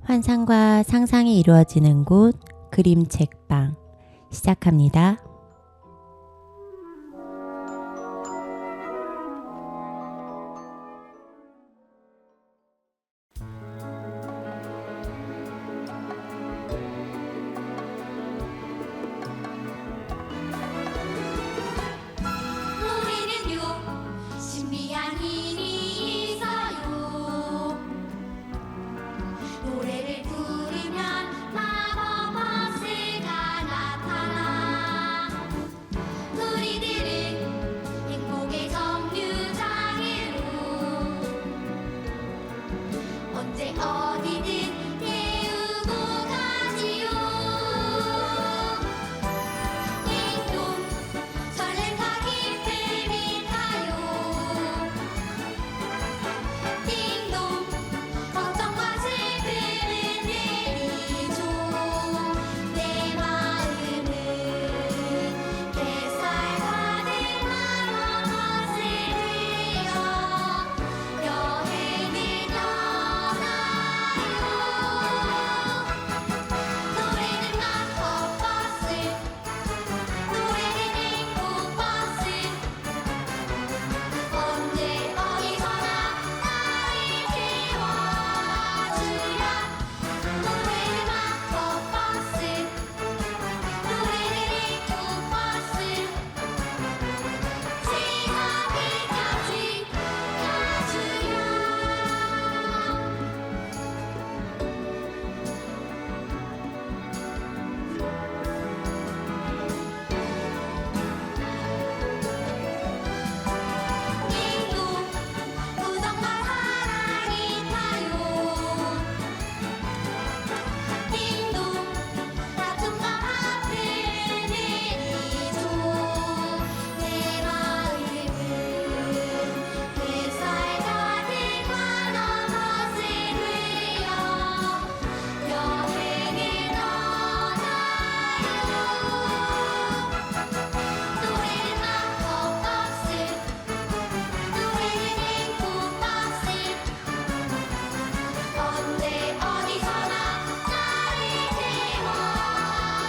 환상과 상상이 이루어지는 곳 그림책방 시작합니다. 우리는요 신비한 힘이 있어요. 노래를 부르면 마법 버스가 나타나 우리들은 행복의 정류장으로 언제 어디든 태우고 가지요. 띵동 설렘과 기쁨이 타요. 띵동 걱정과 슬픔은 내리죠. 내 마음은 뱃살 가득 마법 버스를 들여 여행을 떠나요. 노래는 마법 버스, 노래는 행복 버스. 언제 어디서나 나를 태워주랴. 노래는 마법 버스, 노래는 행복 버스. 지하계까지 가주랴. 띵동 우정과 사랑이 타요. 띵동 다툼과 화풀을 내리죠. 내 마음은 뱃살 가득 마법 버스를 들여 여행을 떠나요. 노래는 마법 버스, 노래는 행복 버스. 언제 어디서나 나를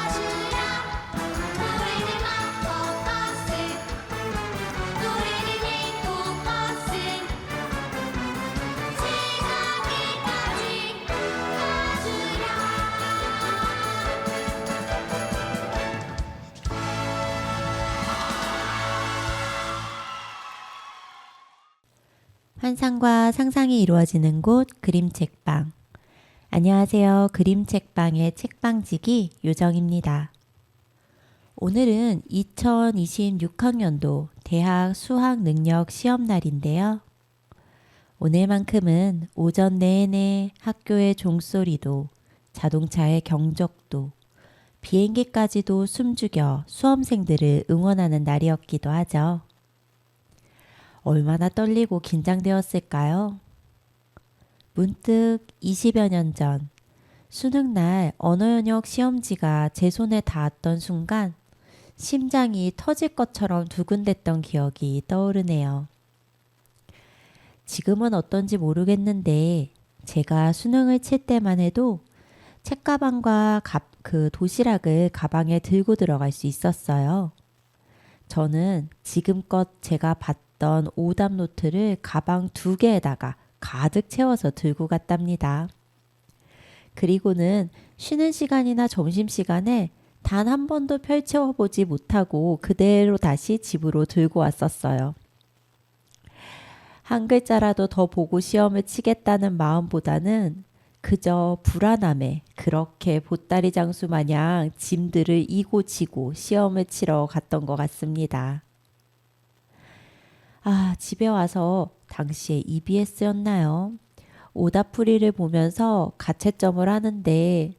태워주랴. 노래는 마법 버스, 노래는 행복 버스. 지하계까지 가주랴. 환상과 상상이 이루어지는 곳 그림책방. 안녕하세요. 그림책방의 책방지기 요정입니다. 오늘은 2026학년도 대학 수학능력 시험날인데요. 오늘만큼은 오전 내내 학교의 종소리도, 자동차의 경적도, 비행기까지도 숨죽여 수험생들을 응원하는 날이었기도 하죠. 얼마나 떨리고 긴장되었을까요? 문득 20여 년 전 수능날 언어연역 시험지가 제 손에 닿았던 순간 심장이 터질 것처럼 두근댔던 기억이 떠오르네요. 지금은 어떤지 모르겠는데 제가 수능을 칠 때만 해도 책가방과 그 도시락을 가방에 들고 들어갈 수 있었어요. 저는 지금껏 제가 봤던 오답 노트를 가방 2개에다가 가득 채워서 들고 갔답니다. 그리고는 쉬는 시간이나 점심시간에 단 한 번도 펼쳐보지 못하고 그대로 다시 집으로 들고 왔었어요. 한 글자라도 더 보고 시험을 치겠다는 마음보다는 그저 불안함에 그렇게 보따리 장수 마냥 짐들을 이고 지고 시험을 치러 갔던 것 같습니다. 집에 와서 당시에 EBS였나요? 오답풀이를 보면서 가채점을 하는데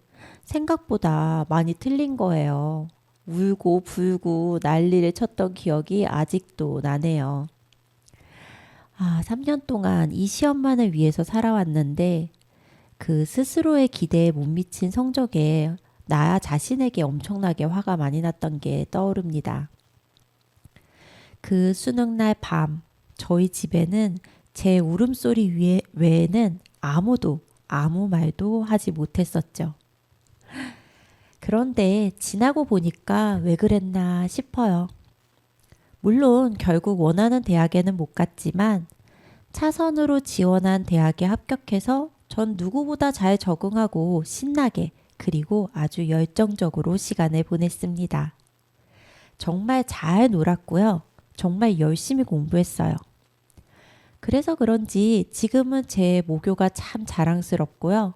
생각보다 많이 틀린 거예요. 울고 불고 난리를 쳤던 기억이 아직도 나네요. 3년 동안 이 시험만을 위해서 살아왔는데 그 스스로의 기대에 못 미친 성적에 나 자신에게 엄청나게 화가 많이 났던 게 떠오릅니다. 그 수능날 밤 저희 집에는 제 울음소리 외에는 아무도 아무 말도 하지 못했었죠. 그런데 지나고 보니까 왜 그랬나 싶어요. 물론 결국 원하는 대학에는 못 갔지만 차선으로 지원한 대학에 합격해서 전 누구보다 잘 적응하고 신나게 그리고 아주 열정적으로 시간을 보냈습니다. 정말 잘 놀았고요. 정말 열심히 공부했어요. 그래서 그런지 지금은 제 모교가 참 자랑스럽고요.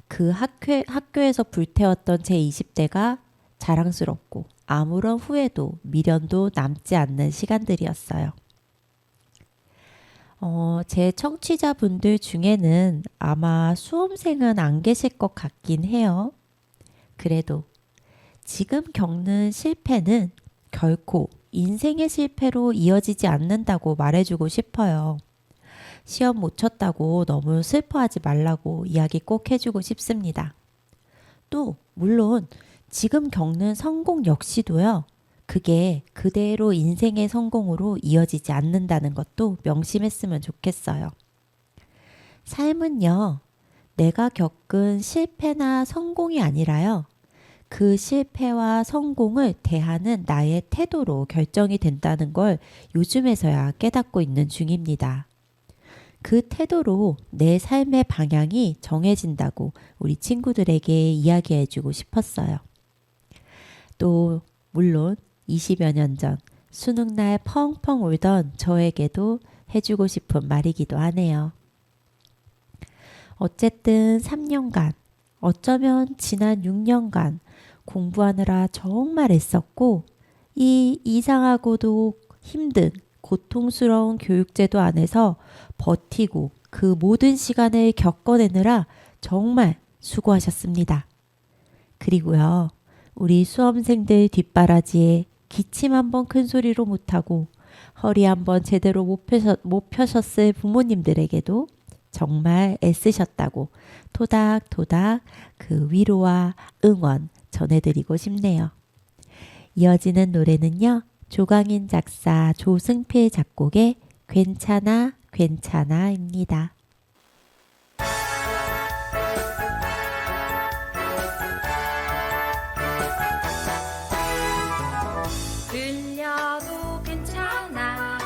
그 학교에서 불태웠던 제 20대가 자랑스럽고 아무런 후회도 미련도 남지 않는 시간들이었어요. 제 청취자분들 중에는 아마 수험생은 안 계실 것 같긴 해요. 그래도 지금 겪는 실패는 결코 인생의 실패로 이어지지 않는다고 말해주고 싶어요. 시험 못 쳤다고 너무 슬퍼하지 말라고 이야기 꼭 해주고 싶습니다. 또 물론 지금 겪는 성공 역시도요. 그게 그대로 인생의 성공으로 이어지지 않는다는 것도 명심했으면 좋겠어요. 삶은요. 내가 겪은 실패나 성공이 아니라요. 그 실패와 성공을 대하는 나의 태도로 결정이 된다는 걸 요즘에서야 깨닫고 있는 중입니다. 그 태도로 내 삶의 방향이 정해진다고 우리 친구들에게 이야기해주고 싶었어요. 또 물론 20여 년 전 수능날 펑펑 울던 저에게도 해주고 싶은 말이기도 하네요. 어쨌든 3년간, 어쩌면 지난 6년간 공부하느라 정말 애썼고 이 이상하고도 힘든 고통스러운 교육제도 안에서 버티고 그 모든 시간을 겪어내느라 정말 수고하셨습니다. 그리고요, 우리 수험생들 뒷바라지에 기침 한번 큰 소리로 못하고 허리 한번 제대로 못 펴셨을 부모님들에게도 정말 애쓰셨다고 토닥토닥 그 위로와 응원 전해드리고 싶네요. 이어지는 노래는요. 조강인 작사 조승필 작곡의 괜찮아 괜찮아입니다. 들려도 괜찮아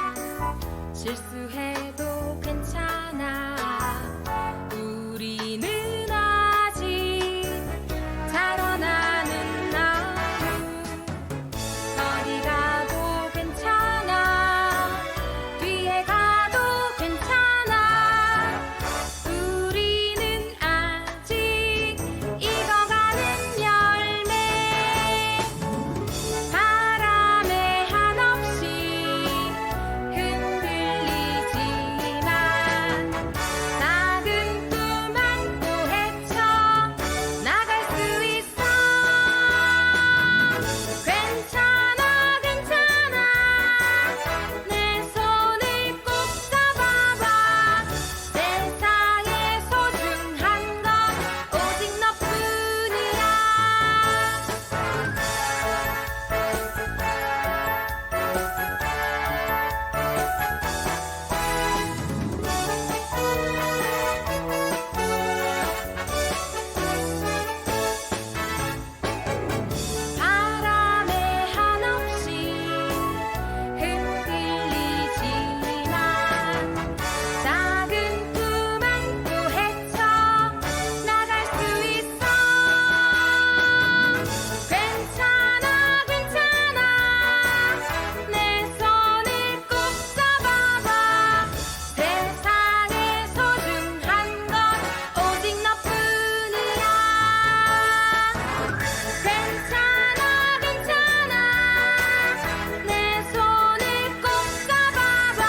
실수해도 괜찮아 우리는 아직 자라나는 나무 어디 가도 괜찮아 뒤에 가도 괜찮아 우리는 아직 익어가는 열매 바람에 한없이 흔들리지만 작은 꿈 안고 헤쳐 나갈 수 있어 괜찮아 괜찮아 내 손을 꼭 잡아봐 세상에 소중한 건 오직 너뿐이야 바람에 한없이 흔들리지만 작은 꿈 안고 헤쳐 나갈 수 있어 괜찮아 괜찮아 내 손을 꼭 잡아봐 세상에 소중한 건 오직 너뿐이야 괜찮아 괜찮아 내 손을 꼭 잡아봐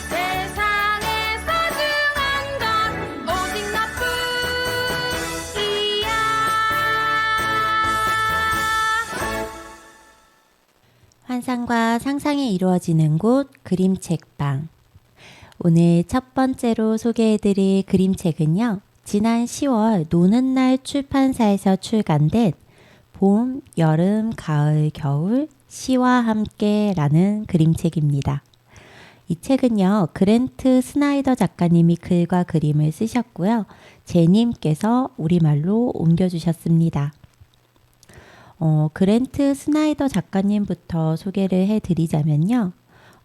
세상에 소중한 건 오직 너뿐이야 환상과 상상이 이루어지는 곳 그림책방. 오늘 첫 번째로 소개해드릴 그림책은요. 지난 10월 노는 날 출판사에서 출간된 봄, 여름, 가을, 겨울, 시와 함께라는 그림책입니다. 이 책은요, 그랜트 스나이더 작가님이 글과 그림을 쓰셨고요. 제님께서 우리말로 옮겨주셨습니다. 그랜트 스나이더 작가님부터 소개를 해드리자면요.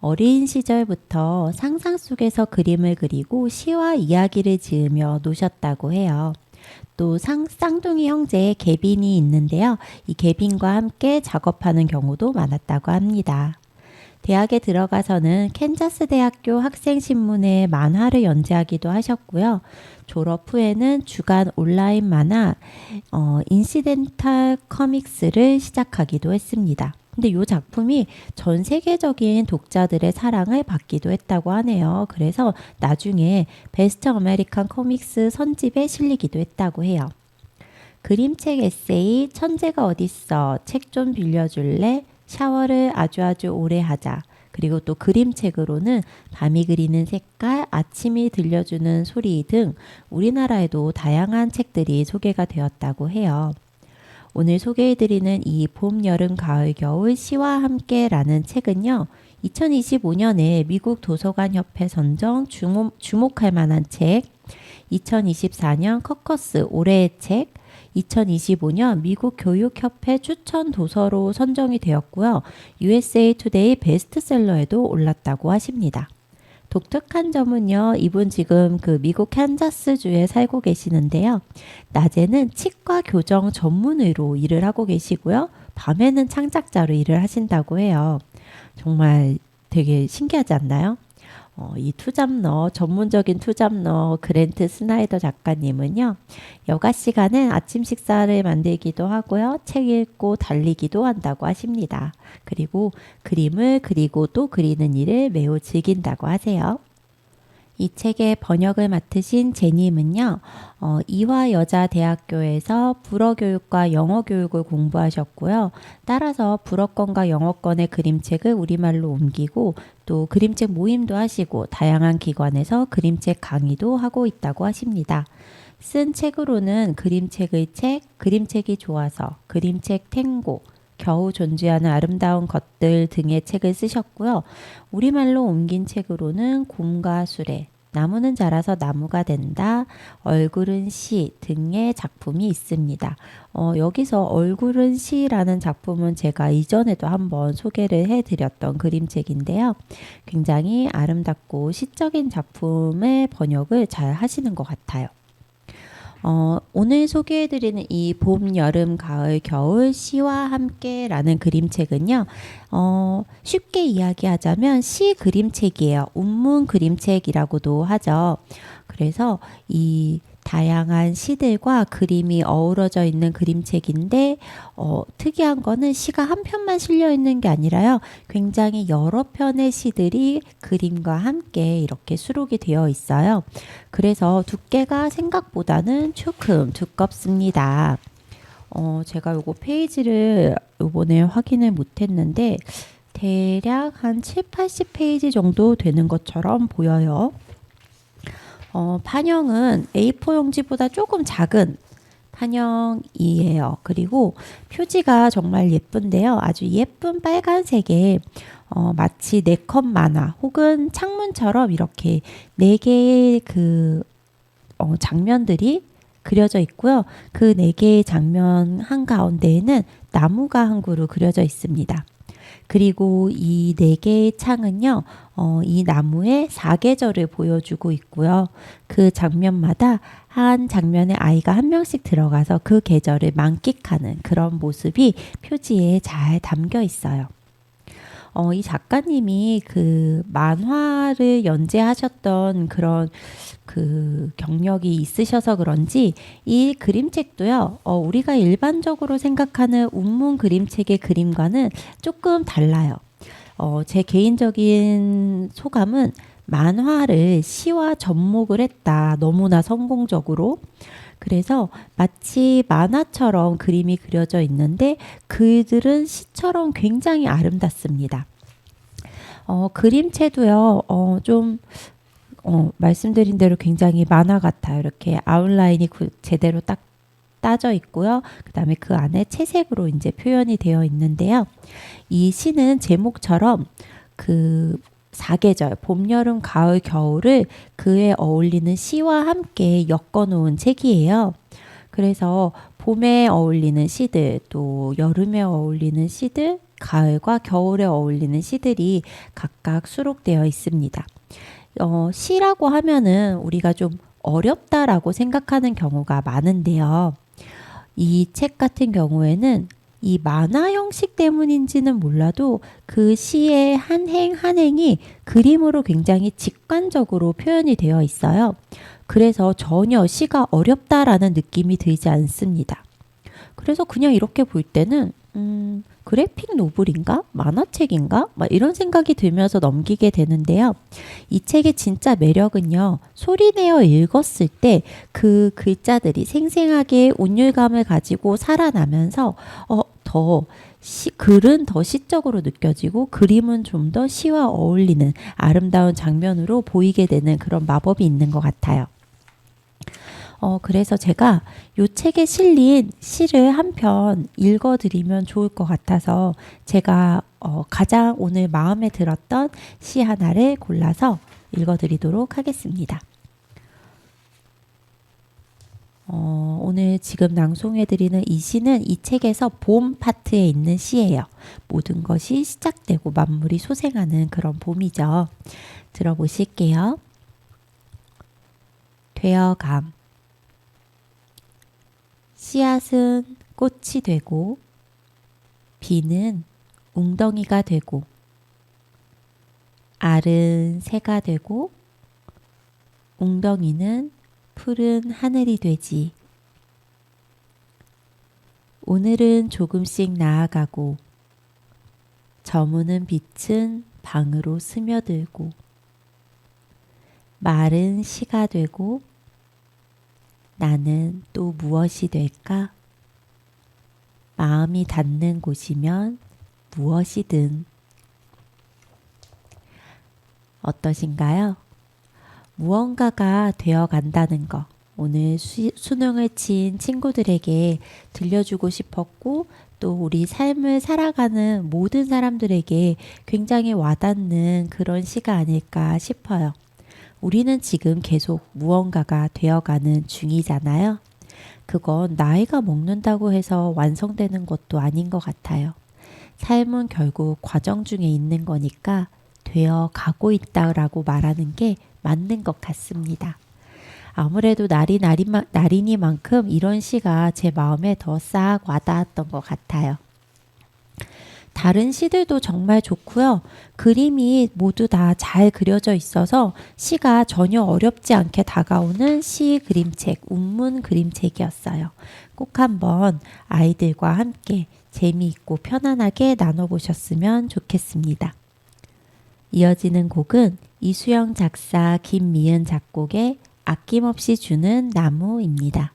어린 시절부터 상상 속에서 그림을 그리고 시와 이야기를 지으며 노셨다고 해요. 또 쌍둥이 형제 개빈이 있는데요. 이 개빈과 함께 작업하는 경우도 많았다고 합니다. 대학에 들어가서는 캔자스 대학교 학생신문에 만화를 연재하기도 하셨고요. 졸업 후에는 주간 온라인 만화 인시덴탈 커믹스를 시작하기도 했습니다. 근데 이 작품이 전 세계적인 독자들의 사랑을 받기도 했다고 하네요. 그래서 나중에 베스트 아메리칸 코믹스 선집에 실리기도 했다고 해요. 그림책 에세이 천재가 어딨어, 책 좀 빌려줄래, 샤워를 아주 오래 하자, 그리고 또 그림책으로는 밤이 그리는 색깔, 아침이 들려주는 소리 등 우리나라에도 다양한 책들이 소개가 되었다고 해요. 오늘 소개해드리는 이 봄, 여름, 가을, 겨울 시와 함께라는 책은요. 2025년에 미국 도서관협회 선정 주목할 만한 책, 2024년 커커스 올해의 책, 2025년 미국 교육협회 추천 도서로 선정이 되었고요. USA 투데이 베스트셀러에도 올랐다고 하십니다. 독특한 점은요, 이분 지금 그 미국 캔자스주에 살고 계시는데요. 낮에는 치과 교정 전문의로 일을 하고 계시고요. 밤에는 창작자로 일을 하신다고 해요. 정말 되게 신기하지 않나요? 이 투잡러, 전문적인 투잡러 그랜트 스나이더 작가님은요. 여가 시간엔 아침 식사를 만들기도 하고요. 책 읽고 달리기도 한다고 하십니다. 그리고 그림을 그리고 또 그리는 일을 매우 즐긴다고 하세요. 이 책의 번역을 맡으신 제님은요. 이화여자대학교에서 불어교육과 영어교육을 공부하셨고요. 따라서 불어권과 영어권의 그림책을 우리말로 옮기고 또 그림책 모임도 하시고 다양한 기관에서 그림책 강의도 하고 있다고 하십니다. 쓴 책으로는 그림책의 책, 그림책이 좋아서, 그림책 탱고, 겨우 존재하는 아름다운 것들 등의 책을 쓰셨고요. 우리말로 옮긴 책으로는 곰과 수레, 나무는 자라서 나무가 된다, 얼굴은 시 등의 작품이 있습니다. 여기서 얼굴은 시라는 작품은 제가 이전에도 한번 소개를 해드렸던 그림책인데요. 굉장히 아름답고 시적인 작품의 번역을 잘 하시는 것 같아요. 오늘 소개해드리는 이 봄, 여름, 가을, 겨울 시와 함께라는 그림책은요. 쉽게 이야기하자면 시 그림책이에요. 운문 그림책이라고도 하죠. 그래서 이 다양한 시들과 그림이 어우러져 있는 그림책인데 특이한 거는 시가 한 편만 실려 있는 게 아니라요. 굉장히 여러 편의 시들이 그림과 함께 이렇게 수록이 되어 있어요. 그래서 두께가 생각보다는 조금 두껍습니다. 제가 요거 페이지를 요번에 확인을 못했는데 대략 한 7, 80페이지 정도 되는 것처럼 보여요. 판형은 A4 용지보다 조금 작은 판형이에요. 그리고 표지가 정말 예쁜데요. 아주 예쁜 빨간색에 마치 4컷 만화 혹은 창문처럼 이렇게 4개의 그 장면들이 그려져 있고요. 그 4개의 장면 한가운데에는 나무가 한 그루 그려져 있습니다. 그리고 이 4개의 창은요. 이 나무의 사계절을 보여주고 있고요. 그 장면마다 한 장면에 아이가 한 명씩 들어가서 그 계절을 만끽하는 그런 모습이 표지에 잘 담겨 있어요. 이 작가님이 그 만화를 연재하셨던 그런 그 경력이 있으셔서 그런지 이 그림책도요, 우리가 일반적으로 생각하는 운문 그림책의 그림과는 조금 달라요. 제 개인적인 소감은 만화를 시와 접목을 했다. 너무나 성공적으로. 그래서 마치 만화처럼 그림이 그려져 있는데 글들은 시처럼 굉장히 아름답습니다. 그림체도요, 말씀드린 대로 굉장히 만화 같아요. 이렇게 아웃라인이 제대로 딱 따져 있고요. 그 다음에 그 안에 채색으로 이제 표현이 되어 있는데요. 이 시는 제목처럼 그 사계절, 봄, 여름, 가을, 겨울을 그에 어울리는 시와 함께 엮어 놓은 책이에요. 그래서 봄에 어울리는 시들, 또 여름에 어울리는 시들, 가을과 겨울에 어울리는 시들이 각각 수록되어 있습니다. 시라고 하면은 우리가 좀 어렵다라고 생각하는 경우가 많은데요. 이 책 같은 경우에는 이 만화 형식 때문인지는 몰라도 그 시의 한 행 한 행이 그림으로 굉장히 직관적으로 표현이 되어 있어요. 그래서 전혀 시가 어렵다라는 느낌이 들지 않습니다. 그래서 그냥 이렇게 볼 때는 그래픽 노블인가? 만화책인가? 막 이런 생각이 들면서 넘기게 되는데요. 이 책의 진짜 매력은요. 소리내어 읽었을 때 그 글자들이 생생하게 운율감을 가지고 살아나면서 글은 더 시적으로 느껴지고 그림은 좀 더 시와 어울리는 아름다운 장면으로 보이게 되는 그런 마법이 있는 것 같아요. 그래서 제가 이 책에 실린 시를 한 편 읽어드리면 좋을 것 같아서 제가 가장 오늘 마음에 들었던 시 하나를 골라서 읽어드리도록 하겠습니다. 오늘 지금 낭송해드리는 이 시는 이 책에서 봄 파트에 있는 시예요. 모든 것이 시작되고 만물이 소생하는 그런 봄이죠. 들어보실게요. 되어감. 씨앗은 꽃이 되고 비는 웅덩이가 되고 알은 새가 되고 웅덩이는 푸른 하늘이 되지. 오늘은 조금씩 나아가고 저무는 빛은 방으로 스며들고 말은 시가 되고 나는 또 무엇이 될까? 마음이 닿는 곳이면 무엇이든. 어떠신가요? 무언가가 되어 간다는 거. 오늘 수능을 친 친구들에게 들려주고 싶었고 또 우리 삶을 살아가는 모든 사람들에게 굉장히 와닿는 그런 시가 아닐까 싶어요. 우리는 지금 계속 무언가가 되어가는 중이잖아요. 그건 나이가 먹는다고 해서 완성되는 것도 아닌 것 같아요. 삶은 결국 과정 중에 있는 거니까 되어가고 있다라고 말하는 게 맞는 것 같습니다. 아무래도 나린이만큼 이런 시가 제 마음에 더 싹 와닿았던 것 같아요. 다른 시들도 정말 좋고요. 그림이 모두 다 잘 그려져 있어서 시가 전혀 어렵지 않게 다가오는 시 그림책, 운문 그림책이었어요. 꼭 한번 아이들과 함께 재미있고 편안하게 나눠보셨으면 좋겠습니다. 이어지는 곡은 이수영 작사, 김미은 작곡의 아낌없이 주는 나무입니다.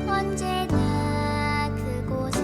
언제나 그곳에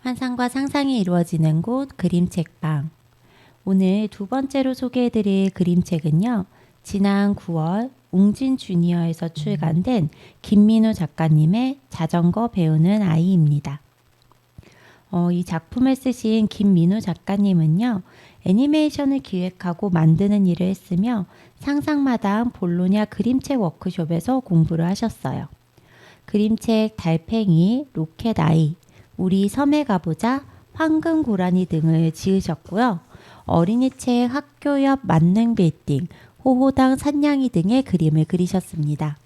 환상과 상상이 이루어지는 곳 그림책방. 오늘 두 번째로 소개해드릴 그림책은요. 지난 9월 웅진 주니어에서 출간된 김민우 작가님의 자전거 배우는 아이입니다. 이 작품을 쓰신 김민우 작가님은요. 애니메이션을 기획하고 만드는 일을 했으며 상상마당 볼로냐 그림책 워크숍에서 공부를 하셨어요. 그림책 달팽이, 로켓 아이, 우리 섬에 가보자, 황금 고라니 등을 지으셨고요. 어린이책 학교 옆 만능 빌딩, 호호당 산냥이 등의 그림을 그리셨습니다.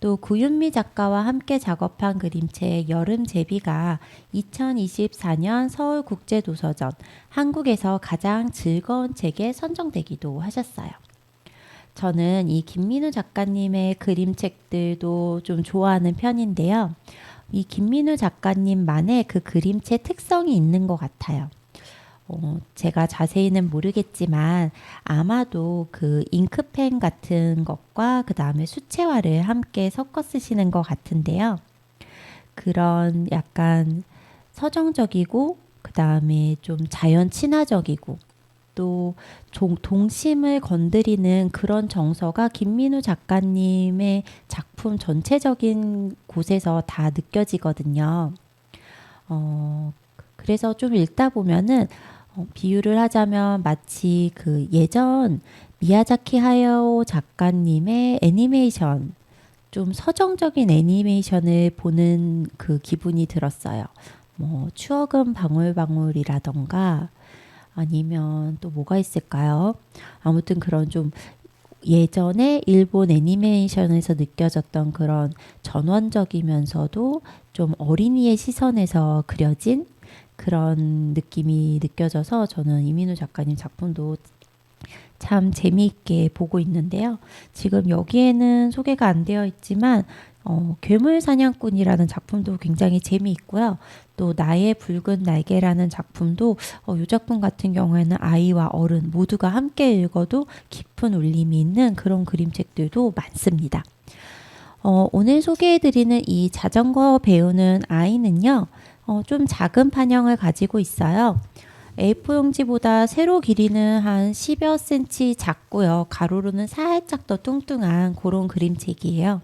또 구윤미 작가와 함께 작업한 그림책 여름 제비가 2024년 서울국제도서전 한국에서 가장 즐거운 책에 선정되기도 하셨어요. 저는 이 김민우 작가님의 그림책들도 좀 좋아하는 편인데요. 이 김민우 작가님만의 그 그림책 특성이 있는 것 같아요. 제가 자세히는 모르겠지만 아마도 그 잉크펜 같은 것과 그 다음에 수채화를 함께 섞어 쓰시는 것 같은데요. 그런 약간 서정적이고 그 다음에 좀 자연 친화적이고 또 동심을 건드리는 그런 정서가 김민우 작가님의 작품 전체적인 곳에서 다 느껴지거든요. 그래서 좀 읽다 보면은 비유를 하자면 마치 그 예전 미야자키 하야오 작가님의 애니메이션, 좀 서정적인 애니메이션을 보는 그 기분이 들었어요. 뭐 추억은 방울방울이라던가 아니면 또 뭐가 있을까요? 아무튼 그런 좀 예전에 일본 애니메이션에서 느껴졌던 그런 전원적이면서도 좀 어린이의 시선에서 그려진 그런 느낌이 느껴져서 저는 이민우 작가님 작품도 참 재미있게 보고 있는데요. 지금 여기에는 소개가 안 되어 있지만 괴물 사냥꾼이라는 작품도 굉장히 재미있고요. 또 나의 붉은 날개라는 작품도 이 작품 같은 경우에는 아이와 어른 모두가 함께 읽어도 깊은 울림이 있는 그런 그림책들도 많습니다. 오늘 소개해드리는 이 자전거 배우는 아이는요. 좀 작은 판형을 가지고 있어요. A4 용지보다 세로 길이는 한 10여 cm 작고요. 가로로는 살짝 더 뚱뚱한 그런 그림책이에요.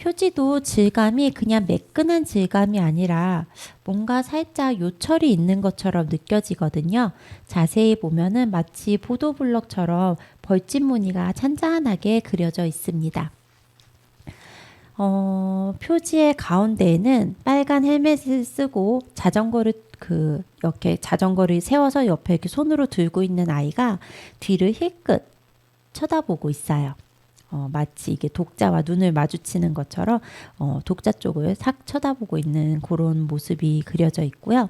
표지도 질감이 그냥 매끈한 질감이 아니라 뭔가 살짝 요철이 있는 것처럼 느껴지거든요. 자세히 보면은 마치 보도블럭처럼 벌집 무늬가 찬찬하게 그려져 있습니다. 표지의 가운데에는 빨간 헬멧을 쓰고 이렇게 자전거를 세워서 옆에 이렇게 손으로 들고 있는 아이가 뒤를 힐끗 쳐다보고 있어요. 마치 이게 독자와 눈을 마주치는 것처럼 독자 쪽을 싹 쳐다보고 있는 그런 모습이 그려져 있고요.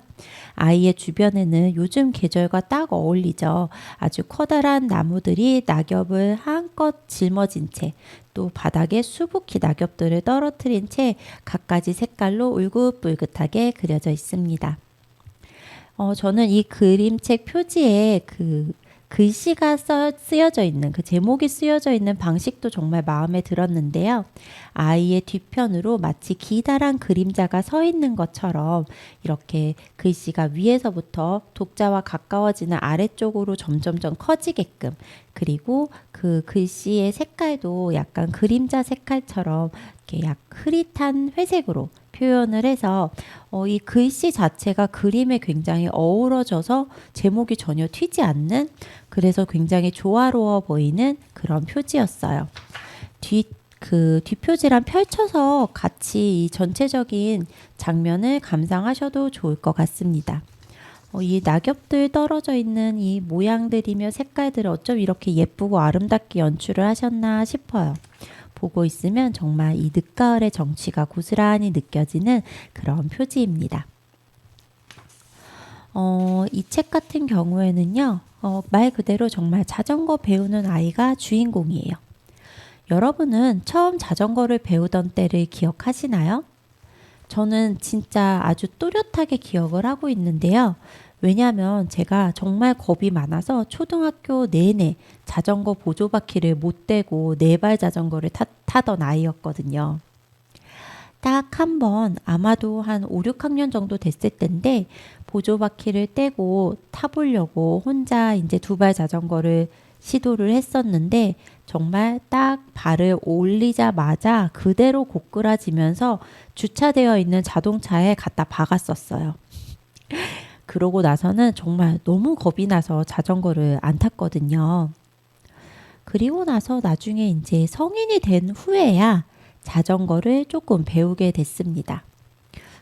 아이의 주변에는 요즘 계절과 딱 어울리죠. 아주 커다란 나무들이 낙엽을 한껏 짊어진 채 또 바닥에 수북히 낙엽들을 떨어뜨린 채 갖가지 색깔로 울긋불긋하게 그려져 있습니다. 저는 이 그림책 표지에 그 글씨가 쓰여져 있는 그 제목이 쓰여져 있는 방식도 정말 마음에 들었는데요. 아이의 뒤편으로 마치 기다란 그림자가 서 있는 것처럼 이렇게 글씨가 위에서부터 독자와 가까워지는 아래쪽으로 점점점 커지게끔, 그리고 그 글씨의 색깔도 약간 그림자 색깔처럼 이렇게 약 흐릿한 회색으로 표현을 해서 이 글씨 자체가 그림에 굉장히 어우러져서 제목이 전혀 튀지 않는, 그래서 굉장히 조화로워 보이는 그런 표지였어요. 뒷표지랑 펼쳐서 같이 이 전체적인 장면을 감상하셔도 좋을 것 같습니다. 이 낙엽들 떨어져 있는 이 모양들이며 색깔들을 어쩜 이렇게 예쁘고 아름답게 연출을 하셨나 싶어요. 보고 있으면 정말 이 늦가을의 정취가 고스란히 느껴지는 그런 표지입니다. 이 책 같은 경우에는요, 말 그대로 정말 자전거 배우는 아이가 주인공이에요. 여러분은 처음 자전거를 배우던 때를 기억하시나요? 저는 진짜 아주 또렷하게 기억을 하고 있는데요. 왜냐하면 제가 정말 겁이 많아서 초등학교 내내 자전거 보조바퀴를 못 대고 네발 자전거를 타던 아이였거든요. 딱 한 번 아마도 한 5, 6학년 정도 됐을 때인데 보조바퀴를 떼고 타보려고 혼자 이제 두발 자전거를 시도를 했었는데 정말 딱 발을 올리자마자 그대로 고꾸라지면서 주차되어 있는 자동차에 갖다 박았었어요. 그러고 나서는 정말 너무 겁이 나서 자전거를 안 탔거든요. 그리고 나서 나중에 이제 성인이 된 후에야 자전거를 조금 배우게 됐습니다.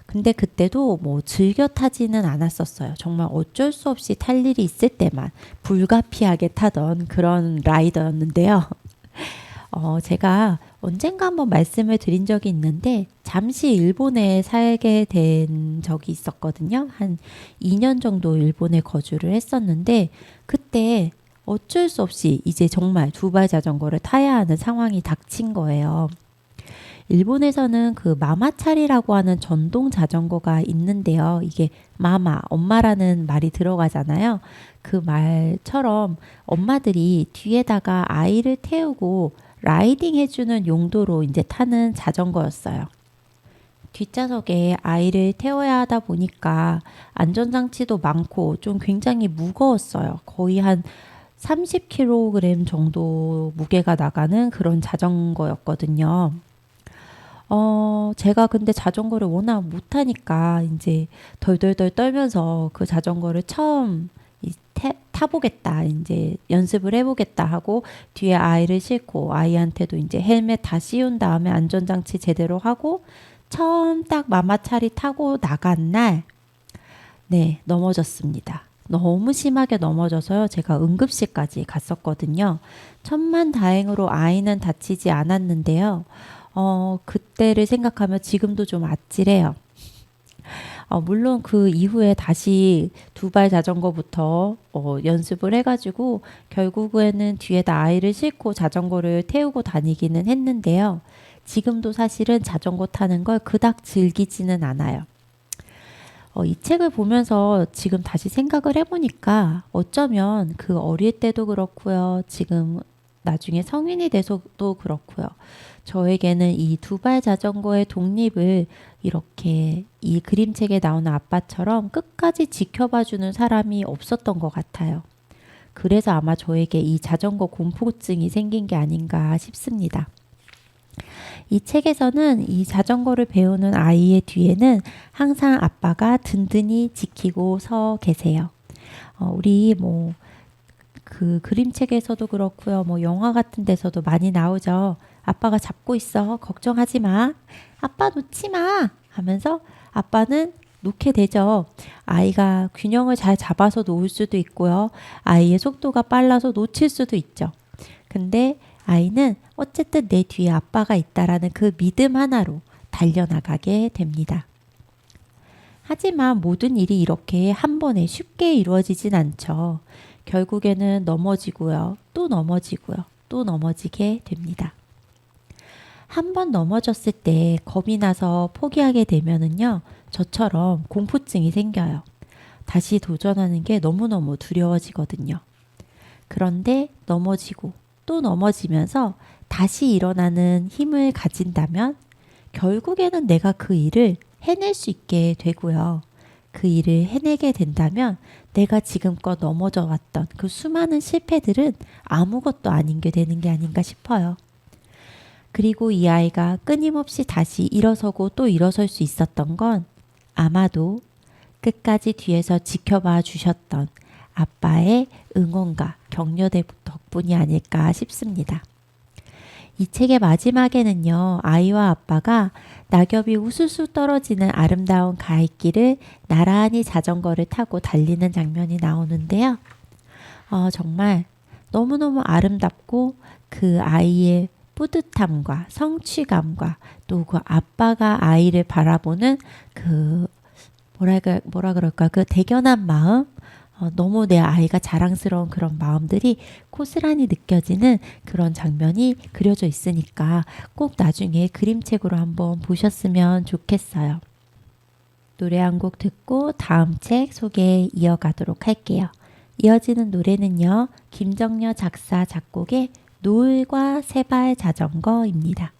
근데 그때도 뭐 즐겨 타지는 않았었어요. 정말 어쩔 수 없이 탈 일이 있을 때만 불가피하게 타던 그런 라이더였는데요. 제가 언젠가 한번 말씀을 드린 적이 있는데 잠시 일본에 살게 된 적이 있었거든요. 한 2년 정도 일본에 거주를 했었는데 그때 어쩔 수 없이 이제 정말 두발 자전거를 타야 하는 상황이 닥친 거예요. 일본에서는 그 마마차리라고 하는 전동 자전거가 있는데요. 이게 마마, 엄마라는 말이 들어가잖아요. 그 말처럼 엄마들이 뒤에다가 아이를 태우고 라이딩 해주는 용도로 이제 타는 자전거였어요. 뒷좌석에 아이를 태워야 하다 보니까 안전장치도 많고 좀 굉장히 무거웠어요. 거의 한 30kg 정도 무게가 나가는 그런 자전거였거든요. 제가 근데 자전거를 워낙 못하니까 이제 덜덜덜 떨면서 그 자전거를 처음 타보겠다, 이제 연습을 해보겠다 하고 뒤에 아이를 싣고 아이한테도 이제 헬멧 다 씌운 다음에 안전장치 제대로 하고 처음 딱 마마차리 타고 나간 날, 네, 넘어졌습니다. 너무 심하게 넘어져서요. 제가 응급실까지 갔었거든요. 천만다행으로 아이는 다치지 않았는데요. 그때를 생각하면 지금도 좀 아찔해요. 물론 그 이후에 다시 두발 자전거부터 연습을 해가지고 결국에는 뒤에다 아이를 싣고 자전거를 태우고 다니기는 했는데요. 지금도 사실은 자전거 타는 걸 그닥 즐기지는 않아요. 이 책을 보면서 지금 다시 생각을 해보니까 어쩌면 그 어릴 때도 그렇고요. 지금 나중에 성인이 돼서도 그렇고요. 저에게는 이 두발 자전거의 독립을 이렇게 이 그림책에 나오는 아빠처럼 끝까지 지켜봐주는 사람이 없었던 것 같아요. 그래서 아마 저에게 이 자전거 공포증이 생긴 게 아닌가 싶습니다. 이 책에서는 이 자전거를 배우는 아이의 뒤에는 항상 아빠가 든든히 지키고 서 계세요. 우리 뭐 그 그림책에서도 그렇고요. 뭐 영화 같은 데서도 많이 나오죠. 아빠가 잡고 있어. 걱정하지 마. 아빠 놓지 마. 하면서 아빠는 놓게 되죠. 아이가 균형을 잘 잡아서 놓을 수도 있고요. 아이의 속도가 빨라서 놓칠 수도 있죠. 근데 아이는 어쨌든 내 뒤에 아빠가 있다라는 그 믿음 하나로 달려나가게 됩니다. 하지만 모든 일이 이렇게 한 번에 쉽게 이루어지진 않죠. 결국에는 넘어지고요. 또 넘어지고요. 또 넘어지게 됩니다. 한 번 넘어졌을 때 겁이 나서 포기하게 되면은요. 저처럼 공포증이 생겨요. 다시 도전하는 게 너무너무 두려워지거든요. 그런데 넘어지고 또 넘어지면서 다시 일어나는 힘을 가진다면 결국에는 내가 그 일을 해낼 수 있게 되고요. 그 일을 해내게 된다면 내가 지금껏 넘어져 왔던 그 수많은 실패들은 아무것도 아닌 게 되는 게 아닌가 싶어요. 그리고 이 아이가 끊임없이 다시 일어서고 또 일어설 수 있었던 건 아마도 끝까지 뒤에서 지켜봐 주셨던 아빠의 응원과 격려 덕분이 아닐까 싶습니다. 이 책의 마지막에는요, 아이와 아빠가 낙엽이 우수수 떨어지는 아름다운 가이길을 나란히 자전거를 타고 달리는 장면이 나오는데요. 정말 너무너무 아름답고 그 아이의 뿌듯함과 성취감과 또 그 아빠가 아이를 바라보는 그 뭐라 그럴까, 그 대견한 마음, 너무 내 아이가 자랑스러운 그런 마음들이 고스란히 느껴지는 그런 장면이 그려져 있으니까 꼭 나중에 그림책으로 한번 보셨으면 좋겠어요. 노래 한 곡 듣고 다음 책 소개 이어가도록 할게요. 이어지는 노래는요, 김정려 작사 작곡의 노을과 세발 자전거입니다.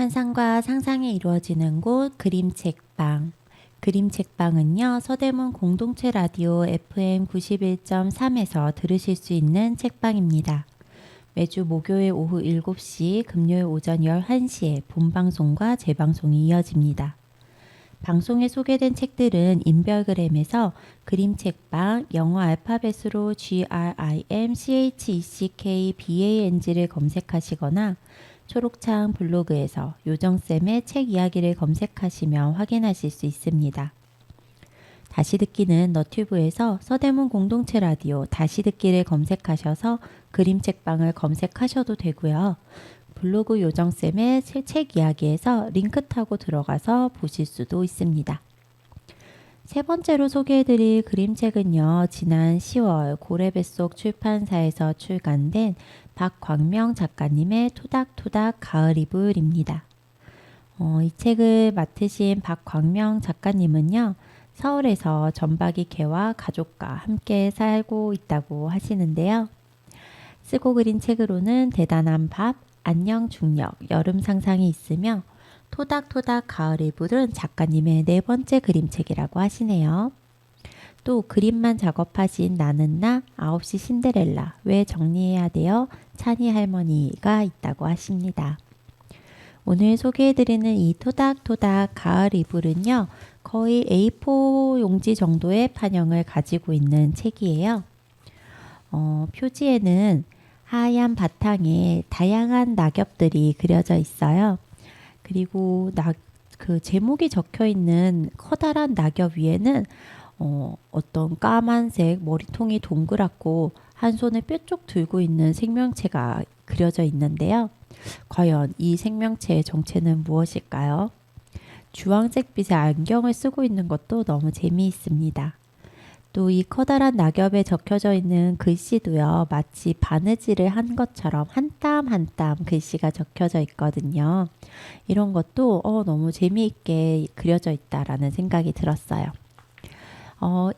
환상과 상상이 이루어지는 곳 그림책방. 그림책방은요, 서대문 공동체 라디오 FM 91.3에서 들으실 수 있는 책방입니다. 매주 목요일 오후 7시, 금요일 오전 11시에 본방송과 재방송이 이어집니다. 방송에 소개된 책들은 인별그램에서 그림책방, 영어 알파벳으로 GRIMCHECKBANG를 검색하시거나 초록창 블로그에서 요정쌤의 책 이야기를 검색하시면 확인하실 수 있습니다. 다시 듣기는 너튜브에서 서대문 공동체 라디오 다시 듣기를 검색하셔서 그림책방을 검색하셔도 되고요. 블로그 요정쌤의 책 이야기에서 링크 타고 들어가서 보실 수도 있습니다. 세 번째로 소개해드릴 그림책은요. 지난 10월 고래뱃속 출판사에서 출간된 박광명 작가님의 토닥토닥 가을이불입니다. 이 책을 맡으신 박광명 작가님은요. 서울에서 전박이 개와 가족과 함께 살고 있다고 하시는데요. 쓰고 그린 책으로는 대단한 밥, 안녕 중력, 여름 상상이 있으며 토닥토닥 가을이불은 작가님의 네 번째 그림책이라고 하시네요. 또 그림만 작업하신 나는 나, 9시 신데렐라, 왜 정리해야 돼요? 찬이 할머니가 있다고 하십니다. 오늘 소개해드리는 이 토닥토닥 가을이불은요. 거의 A4 용지 정도의 판형을 가지고 있는 책이에요. 표지에는 하얀 바탕에 다양한 낙엽들이 그려져 있어요. 그리고 그 제목이 적혀 있는 커다란 낙엽 위에는 어떤 까만색 머리통이 동그랗고 한 손에 뾰족 들고 있는 생명체가 그려져 있는데요. 과연 이 생명체의 정체는 무엇일까요? 주황색 빛의 안경을 쓰고 있는 것도 너무 재미있습니다. 또 이 커다란 낙엽에 적혀져 있는 글씨도요. 마치 바느질을 한 것처럼 한 땀 한 땀 글씨가 적혀져 있거든요. 이런 것도 너무 재미있게 그려져 있다라는 생각이 들었어요.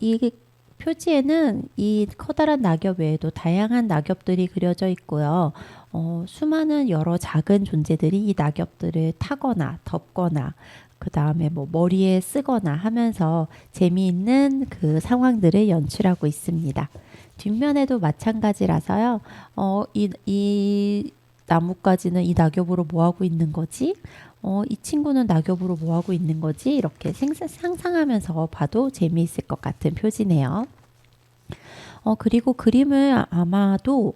이 표지에는 이 커다란 낙엽 외에도 다양한 낙엽들이 그려져 있고요. 수많은 여러 작은 존재들이 이 낙엽들을 타거나 덮거나 그 다음에 뭐 머리에 쓰거나 하면서 재미있는 그 상황들을 연출하고 있습니다. 뒷면에도 마찬가지라서요. 이 나뭇가지는 이 낙엽으로 뭐 하고 있는 거지? 이 친구는 낙엽으로 뭐 하고 있는 거지? 이렇게 상상하면서 봐도 재미있을 것 같은 표지네요. 그리고 그림을 아마도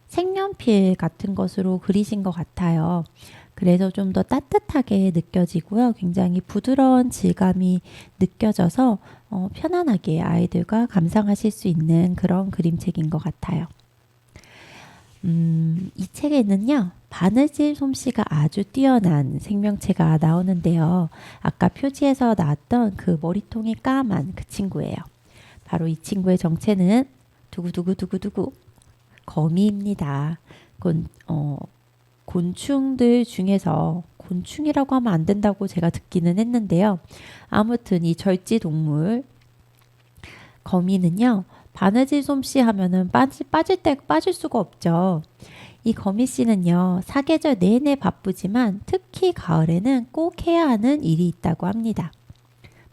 색연필 같은 것으로 그리신 것 같아요. 그래서 좀 더 따뜻하게 느껴지고요. 굉장히 부드러운 질감이 느껴져서 편안하게 아이들과 감상하실 수 있는 그런 그림책인 것 같아요. 이 책에는요. 바느질 솜씨가 아주 뛰어난 생명체가 나오는데요. 아까 표지에서 나왔던 그 머리통이 까만 그 친구예요. 바로 이 친구의 정체는 두구두구두구두구 거미입니다. 곤충들 중에서 곤충이라고 하면 안 된다고 제가 듣기는 했는데요. 아무튼 이 절지동물 거미는요. 바느질 솜씨 하면은 빠질 수가 없죠. 이 거미씨는요. 사계절 내내 바쁘지만 특히 가을에는 꼭 해야 하는 일이 있다고 합니다.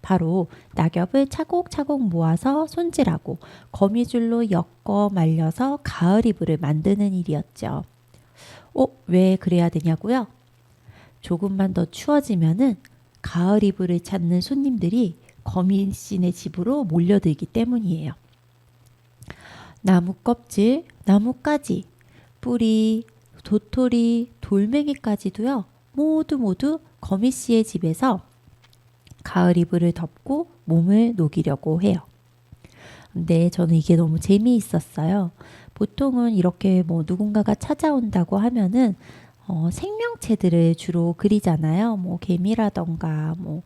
바로 낙엽을 차곡차곡 모아서 손질하고 거미줄로 엮어 말려서 가을이불을 만드는 일이었죠. 왜 그래야 되냐고요? 조금만 더 추워지면은 가을 이불을 찾는 손님들이 거미씨네 집으로 몰려들기 때문이에요. 나무 껍질, 나뭇가지, 뿌리, 도토리, 돌멩이까지도요. 모두 거미씨의 집에서 가을 이불을 덮고 몸을 녹이려고 해요. 근데 저는 이게 너무 재미있었어요. 보통은 이렇게 뭐 누군가가 찾아온다고 하면은 생명체들을 주로 그리잖아요. 뭐 개미라던가 뭐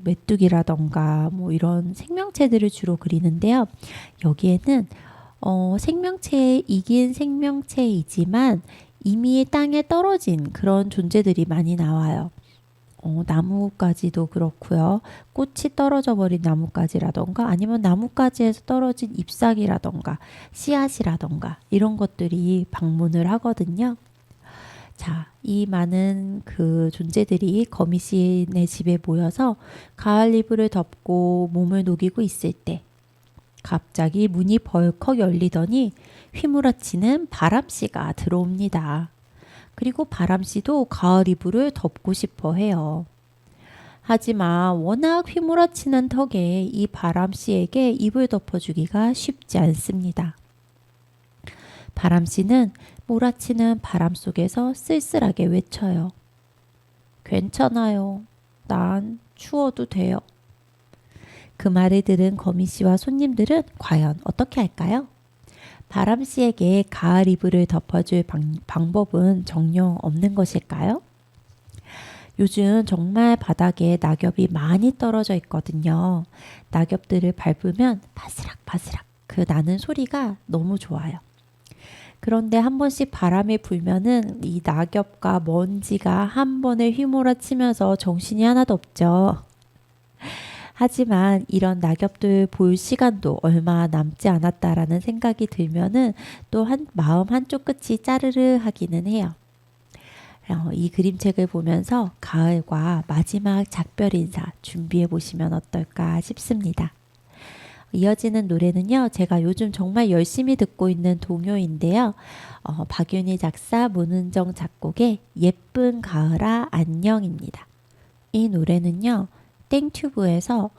메뚜기라던가 뭐 이런 생명체들을 주로 그리는데요. 여기에는 생명체이긴 생명체이지만 이미 땅에 떨어진 그런 존재들이 많이 나와요. 나뭇가지도 그렇고요. 꽃이 떨어져 버린 나뭇가지라던가 아니면 나뭇가지에서 떨어진 잎사귀라던가 씨앗이라던가 이런 것들이 방문을 하거든요. 자, 이 많은 그 존재들이 거미씨네 집에 모여서 가을 이불을 덮고 몸을 녹이고 있을 때 갑자기 문이 벌컥 열리더니 휘몰아치는 바람씨가 들어옵니다. 그리고 바람씨도 가을 이불을 덮고 싶어 해요. 하지만 워낙 휘몰아치는 턱에 이 바람씨에게 이불 덮어주기가 쉽지 않습니다. 바람씨는 몰아치는 바람 속에서 쓸쓸하게 외쳐요. 괜찮아요. 난 추워도 돼요. 그 말을 들은 거미씨와 손님들은 과연 어떻게 할까요? 바람씨에게 가을 이불을 덮어줄 방법은 정녕 없는 것일까요? 요즘 정말 바닥에 낙엽이 많이 떨어져 있거든요. 낙엽들을 밟으면 바스락바스락 그 나는 소리가 너무 좋아요. 그런데 한 번씩 바람이 불면은 이 낙엽과 먼지가 한 번에 휘몰아치면서 정신이 하나도 없죠. 하지만 이런 낙엽들 볼 시간도 얼마 남지 않았다라는 생각이 들면은 또 마음 한쪽 끝이 짜르르 하기는 해요. 이 그림책을 보면서 가을과 마지막 작별 인사 준비해 보시면 어떨까 싶습니다. 이어지는 노래는요, 제가 요즘 정말 열심히 듣고 있는 동요인데요. 박윤희 작사, 문은정 작곡의 예쁜 가을아 안녕입니다. 이 노래는요, 땡튜브에서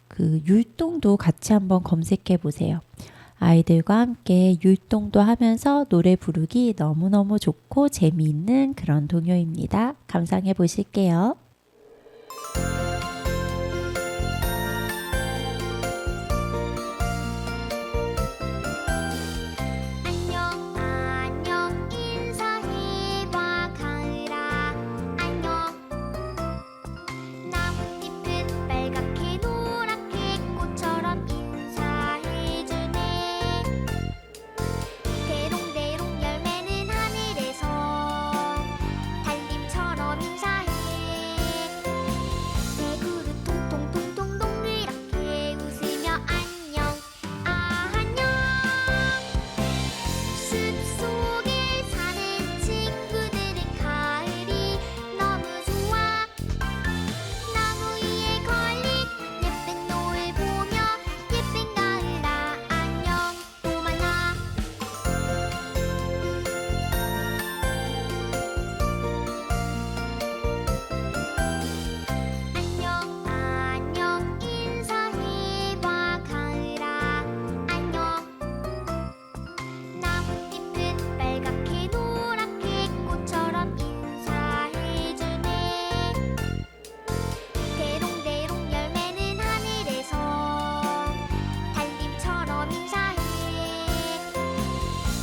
그 율동도 같이 한번 검색해 보세요. 아이들과 함께 율동도 하면서 노래 부르기 너무너무 좋고 재미있는 그런 동요입니다. 감상해 보실게요. 안녕 안녕 인사해봐 가을아 안녕 나뭇잎은 빨갛게 노랗게 꽃처럼 인사해주네 대롱대롱 열매는 하늘에서 달님처럼 인사해 대구를 통통통통 동그랗게 웃으며 안녕 아 안녕 숲속에 사는 친구들은 가을이 너무 좋아 나무 위에 걸린 예쁜 노을 보며 예쁜 가을아 안녕 또 만나 안녕 안녕 인사해봐 가을아 안녕 나뭇잎은 빨갛게 노랗게 꽃처럼 인사해주네 대롱대롱 열매는 하늘에서 달님처럼 인사해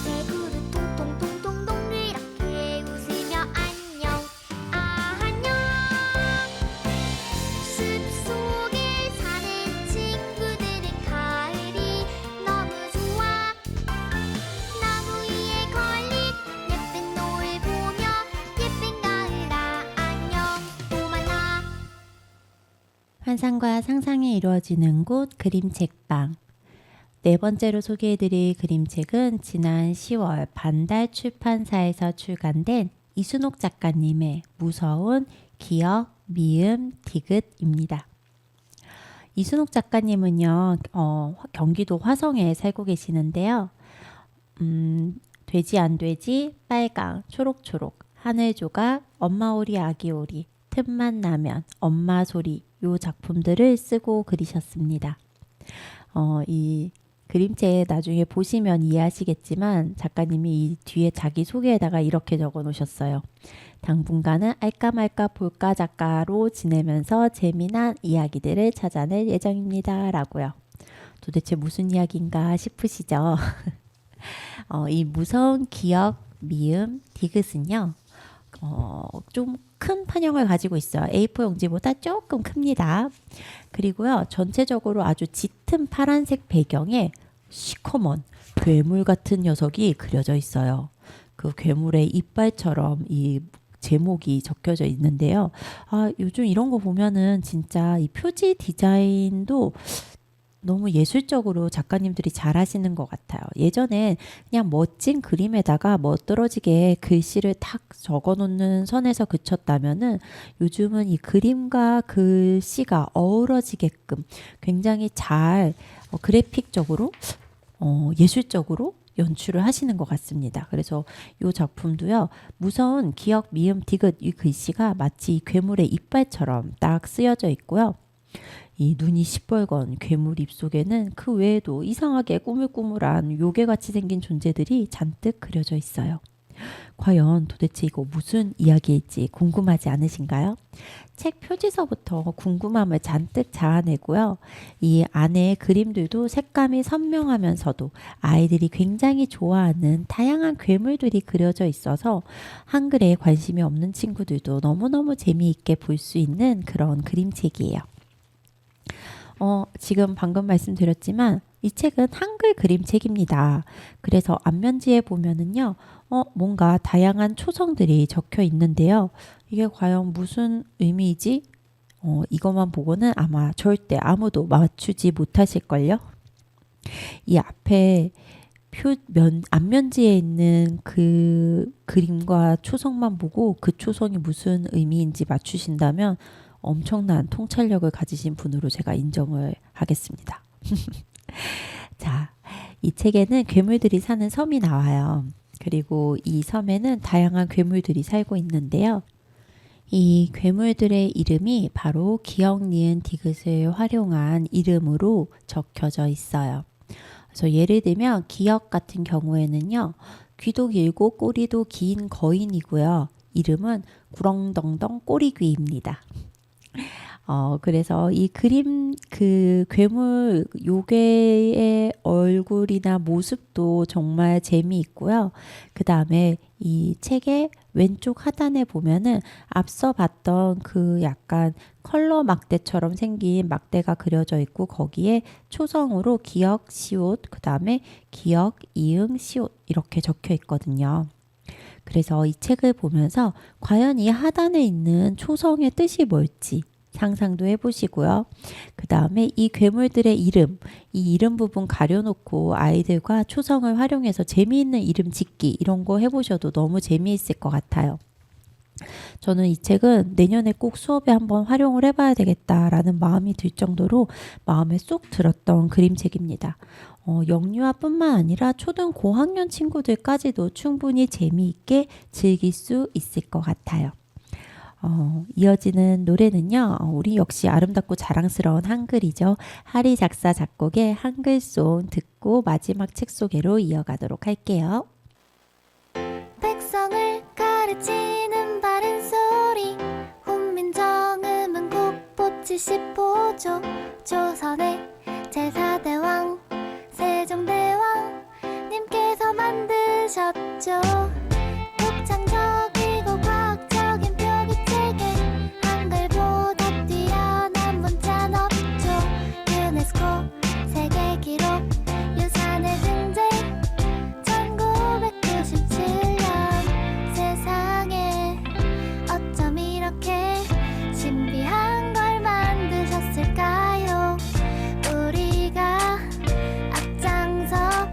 대구를 통통통통 동그랗게 웃으며 안녕 아 안녕 숲속에 사는 친구들은 가을이 너무 좋아 나무 위에 걸린 예쁜 노을 보며 예쁜 가을아 안녕 또 만나 환상과 상상이 이루어지는 곳 그림책방. 네 번째로 소개해드릴 그림책은 지난 10월 반달 출판사에서 출간된 이순옥 작가님의 무서운 기억, 미음, 디귿입니다. 이순옥 작가님은요, 경기도 화성에 살고 계시는데요. 돼지 안 돼지, 빨강, 초록초록, 하늘조각, 엄마오리 아기오리, 틈만 나면, 엄마 소리 요 작품들을 쓰고 그리셨습니다. 이 그림책 나중에 보시면 이해하시겠지만 작가님이 이 뒤에 자기 소개에다가 이렇게 적어 놓으셨어요. 당분간은 알까 말까 볼까 작가로 지내면서 재미난 이야기들을 찾아낼 예정입니다. 라고요. 도대체 무슨 이야기인가 싶으시죠? 이 무서운 기억, 미음, 디귿은요. 좀 큰 판형을 가지고 있어요. A4 용지보다 조금 큽니다. 그리고요. 전체적으로 아주 짙은 파란색 배경에 시커먼 괴물 같은 녀석이 그려져 있어요. 그 괴물의 이빨처럼 이 제목이 적혀져 있는데요. 요즘 이런 거 보면은 진짜 이 표지 디자인도 너무 예술적으로 작가님들이 잘 하시는 것 같아요. 예전엔 그냥 멋진 그림에다가 멋들어지게 글씨를 탁 적어 놓는 선에서 그쳤다면은 요즘은 이 그림과 글씨가 어우러지게끔 굉장히 잘 그래픽적으로 예술적으로 연출을 하시는 것 같습니다. 그래서 이 작품도요. 무서운 기역, 미음, 디귿 이 글씨가 마치 괴물의 이빨처럼 딱 쓰여져 있고요. 이 눈이 시뻘건 괴물 입속에는 그 외에도 이상하게 꾸물꾸물한 요괴같이 생긴 존재들이 잔뜩 그려져 있어요. 과연 도대체 이거 무슨 이야기일지 궁금하지 않으신가요? 책 표지서부터 궁금함을 잔뜩 자아내고요. 이 안에 그림들도 색감이 선명하면서도 아이들이 굉장히 좋아하는 다양한 괴물들이 그려져 있어서 한글에 관심이 없는 친구들도 너무너무 재미있게 볼 수 있는 그런 그림책이에요. 지금 방금 말씀드렸지만 이 책은 한글 그림책입니다. 그래서 앞면지에 보면은요, 뭔가 다양한 초성들이 적혀 있는데요. 이게 과연 무슨 의미이지? 이것만 보고는 아마 절대 아무도 맞추지 못하실걸요? 이 앞에 앞면지에 있는 그 그림과 초성만 보고 그 초성이 무슨 의미인지 맞추신다면 엄청난 통찰력을 가지신 분으로 제가 인정을 하겠습니다. 자, 이 책에는 괴물들이 사는 섬이 나와요. 그리고 이 섬에는 다양한 괴물들이 살고 있는데요. 이 괴물들의 이름이 바로 기역, 니은, 디귿을 활용한 이름으로 적혀져 있어요. 그래서 예를 들면 기역 같은 경우에는요. 귀도 길고 꼬리도 긴 거인이고요. 이름은 구렁덩덩 꼬리귀입니다. 그래서 이 그림, 그 괴물 요괴의 얼굴이나 모습도 정말 재미있고요. 그 다음에 이 책의 왼쪽 하단에 보면은 앞서 봤던 그 약간 컬러 막대처럼 생긴 막대가 그려져 있고 거기에 초성으로 기역, 시옷, 그 다음에 기역, 이응, 시옷 이렇게 적혀 있거든요. 그래서 이 책을 보면서 과연 이 하단에 있는 초성의 뜻이 뭘지 상상도 해보시고요. 그 다음에 이 괴물들의 이름, 이 이름 부분 가려놓고 아이들과 초성을 활용해서 재미있는 이름 짓기 이런 거 해보셔도 너무 재미있을 것 같아요. 저는 이 책은 내년에 꼭 수업에 한번 활용을 해봐야 되겠다라는 마음이 들 정도로 마음에 쏙 들었던 그림책입니다. 영유아뿐만 아니라 초등 고학년 친구들까지도 충분히 재미있게 즐길 수 있을 것 같아요. 이어지는 노래는요. 우리 역시 아름답고 자랑스러운 한글이죠. 하리 작사 작곡의 한글송 듣고 마지막 책 소개로 이어가도록 할게요. 백성을 가르치는 바른 소리 훈민정음은 국보 75조 조선의 제4대왕 세종대왕 님께서 만드셨죠. 독창적이고 과학적인 표기체계 한글보다 뛰어난 문자는 없죠. 유네스코 세계기록 유산의 등재 1997년 세상에 어쩜 이렇게 신비한 걸 만드셨을까요? 우리가 앞장서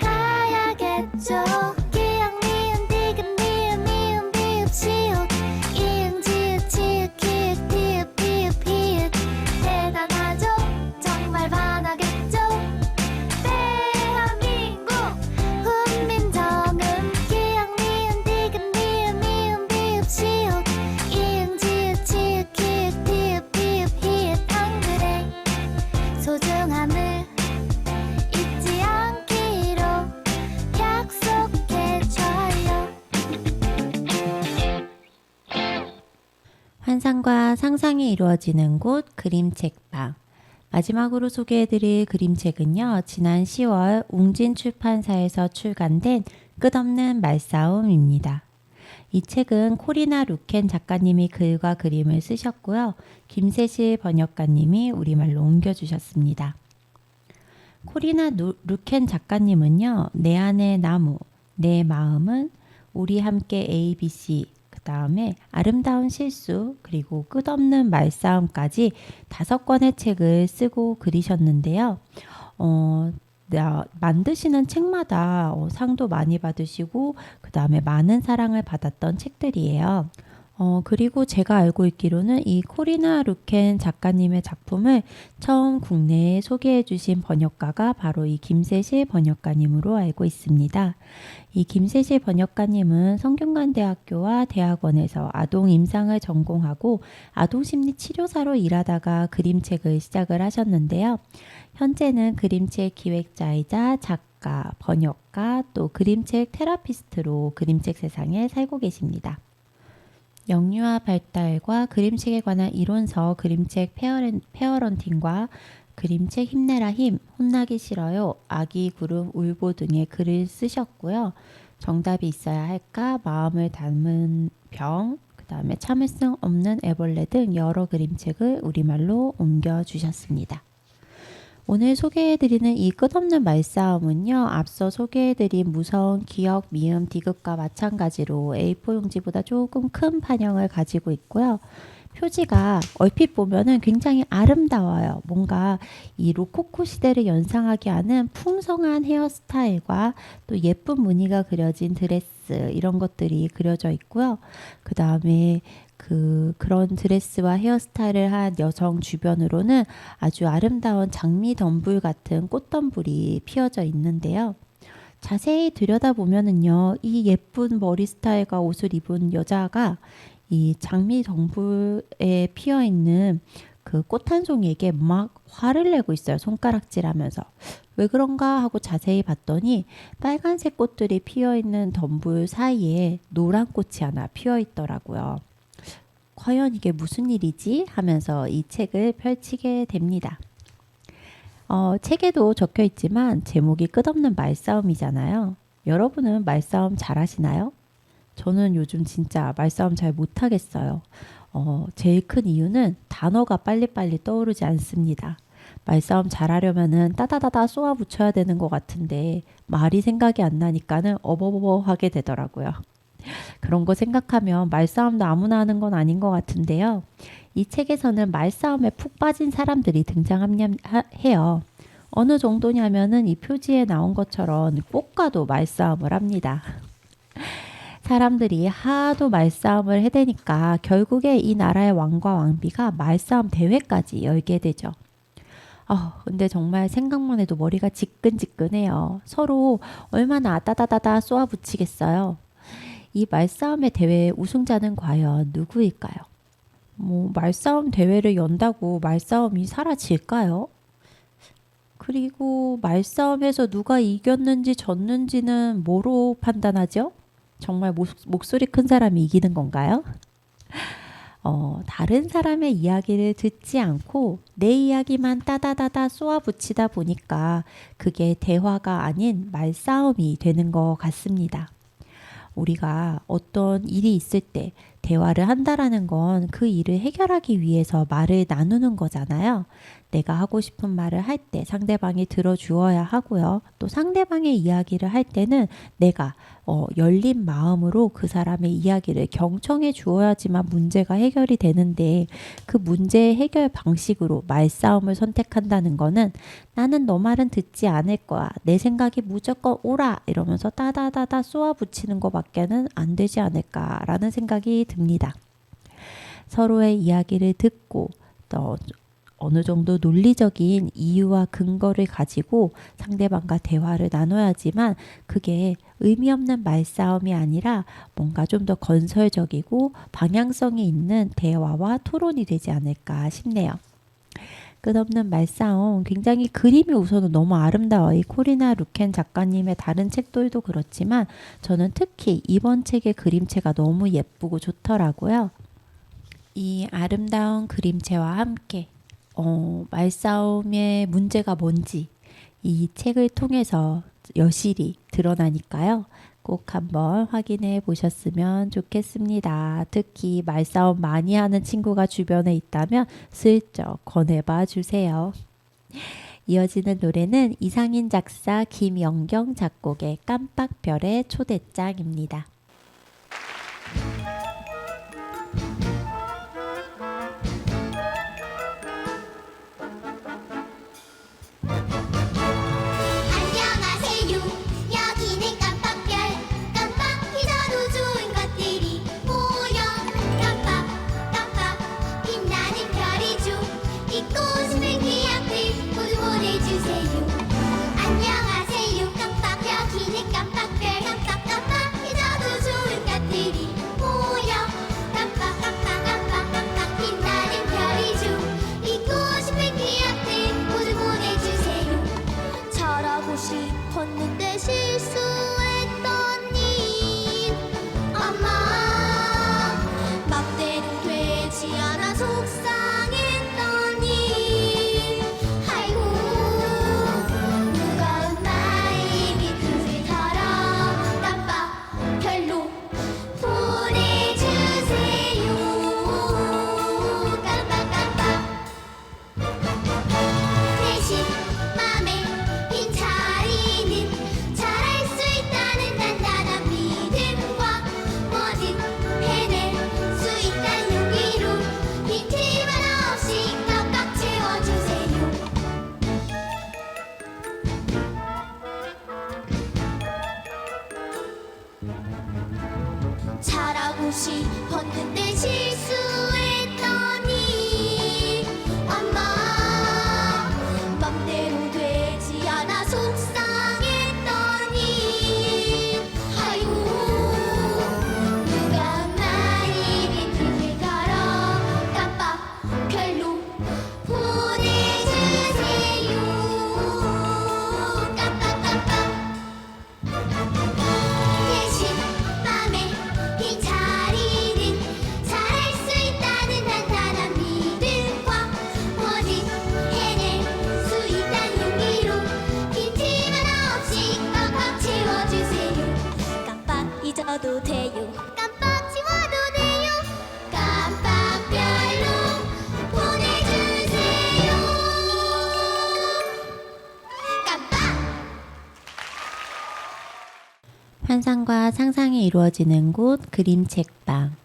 지켜가야겠죠. 기역 니은 디귿 미음 미음 비읍 시옷 이응 지읒 치읓 키읔 피읍 비읍 히읗 대단하죠. 정말 반하겠죠. 대한민국 훈민정음 기역 니은 디귿 미음 미음 비읍 시옷 이응 지읒 치읓 키읔 피읍 비읍 히읗 한글의 소중함을 잊지 않기로 약속해줘요. 환상과 상상이 이루어지는 곳 그림책방. 마지막으로 소개해드릴 그림책은요. 지난 10월 웅진출판사에서 출간된 끝없는 말싸움입니다. 이 책은 코리나 루켄 작가님이 글과 그림을 쓰셨고요. 김세실 번역가님이 우리말로 옮겨주셨습니다. 코리나 루켄 작가님은요. 내 안의 나무, 내 마음은 우리 함께 ABC, 그 그다음에 아름다운 실수, 그리고 끝없는 말싸움까지 5권의 책을 쓰고 그리셨는데요. 만드시는 책마다 상도 많이 받으시고 그다음에 많은 사랑을 받았던 책들이에요. 그리고 제가 알고 있기로는 이 코리나 루켄 작가님의 작품을 처음 국내에 소개해 주신 번역가가 바로 이 김세실 번역가님으로 알고 있습니다. 이 김세실 번역가님은 성균관대학교와 대학원에서 아동 임상을 전공하고 아동심리치료사로 일하다가 그림책을 시작을 하셨는데요. 현재는 그림책 기획자이자 작가, 번역가, 또 그림책 테라피스트로 그림책 세상에 살고 계십니다. 영유아 발달과 그림책에 관한 이론서, 그림책 페어런팅과 그림책 힘내라 힘, 혼나기 싫어요, 아기 구름 울보 등의 글을 쓰셨고요. 정답이 있어야 할까, 마음을 담은 병, 그 다음에 참을성 없는 애벌레 등 여러 그림책을 우리말로 옮겨주셨습니다. 오늘 소개해드리는 이 끝없는 말싸움은요, 앞서 소개해드린 무서운 기억, 미음, 디귿과 마찬가지로 A4 용지보다 조금 큰 판형을 가지고 있고요. 표지가 얼핏 보면은 굉장히 아름다워요. 뭔가 이 로코코 시대를 연상하게 하는 풍성한 헤어스타일과 또 예쁜 무늬가 그려진 드레스, 이런 것들이 그려져 있고요. 그 다음에 그런 드레스와 헤어스타일을 한 여성 주변으로는 아주 아름다운 장미 덤불 같은 꽃덤불이 피어져 있는데요. 자세히 들여다보면은요, 이 예쁜 머리 스타일과 옷을 입은 여자가 이 장미 덤불에 피어 있는 그 꽃 한 송이에게 막 화를 내고 있어요. 손가락질하면서. 왜 그런가 하고 자세히 봤더니 빨간색 꽃들이 피어 있는 덤불 사이에 노란 꽃이 하나 피어 있더라고요. 과연 이게 무슨 일이지? 하면서 이 책을 펼치게 됩니다. 책에도 적혀 있지만 제목이 끝없는 말싸움이잖아요. 여러분은 말싸움 잘 하시나요? 저는 요즘 진짜 말싸움 잘 못하겠어요. 제일 큰 이유는 단어가 빨리빨리 떠오르지 않습니다. 말싸움 잘하려면은 따다다다 쏘아 붙여야 되는 것 같은데 말이 생각이 안 나니까는 어버버버 하게 되더라고요. 그런 거 생각하면 말싸움도 아무나 하는 건 아닌 것 같은데요. 이 책에서는 말싸움에 푹 빠진 사람들이 등장해요. 어느 정도냐면은 이 표지에 나온 것처럼 꽃과도 말싸움을 합니다. 사람들이 하도 말싸움을 해대니까 결국에 이 나라의 왕과 왕비가 말싸움 대회까지 열게 되죠. 근데 정말 생각만 해도 머리가 지끈지끈해요. 서로 얼마나 아다다다다 쏘아 붙이겠어요. 이 말싸움의 대회 우승자는 과연 누구일까요? 말싸움 대회를 연다고 말싸움이 사라질까요? 그리고 말싸움에서 누가 이겼는지 졌는지는 뭐로 판단하죠? 정말 목소리 큰 사람이 이기는 건가요? 다른 사람의 이야기를 듣지 않고 내 이야기만 따다다다 쏘아붙이다 보니까 그게 대화가 아닌 말싸움이 되는 것 같습니다. 우리가 어떤 일이 있을 때 대화를 한다라는 건 그 일을 해결하기 위해서 말을 나누는 거잖아요. 내가 하고 싶은 말을 할 때 상대방이 들어주어야 하고요. 또 상대방의 이야기를 할 때는 내가 열린 마음으로 그 사람의 이야기를 경청해 주어야지만 문제가 해결이 되는데 그 문제의 해결 방식으로 말싸움을 선택한다는 거는 나는 너 말은 듣지 않을 거야. 내 생각이 무조건 옳아. 이러면서 따다다다 쏘아붙이는 것밖에는 안 되지 않을까라는 생각이 듭니다. 서로의 이야기를 듣고 또 어느 정도 논리적인 이유와 근거를 가지고 상대방과 대화를 나눠야지만 그게 의미 없는 말싸움이 아니라 뭔가 좀 더 건설적이고 방향성이 있는 대화와 토론이 되지 않을까 싶네요. 끝없는 말싸움, 굉장히 그림이 우선은 너무 아름다워요. 이 코리나 루켄 작가님의 다른 책들도 그렇지만 저는 특히 이번 책의 그림체가 너무 예쁘고 좋더라고요. 이 아름다운 그림체와 함께 말싸움의 문제가 뭔지 이 책을 통해서 여실히 드러나니까요. 꼭 한번 확인해 보셨으면 좋겠습니다. 특히 말싸움 많이 하는 친구가 주변에 있다면 슬쩍 권해봐 주세요. 이어지는 노래는 이상인 작사 김영경 작곡의 깜빡별의 초대장입니다. 환상과 상상이 이루어지는 곳 그림책방.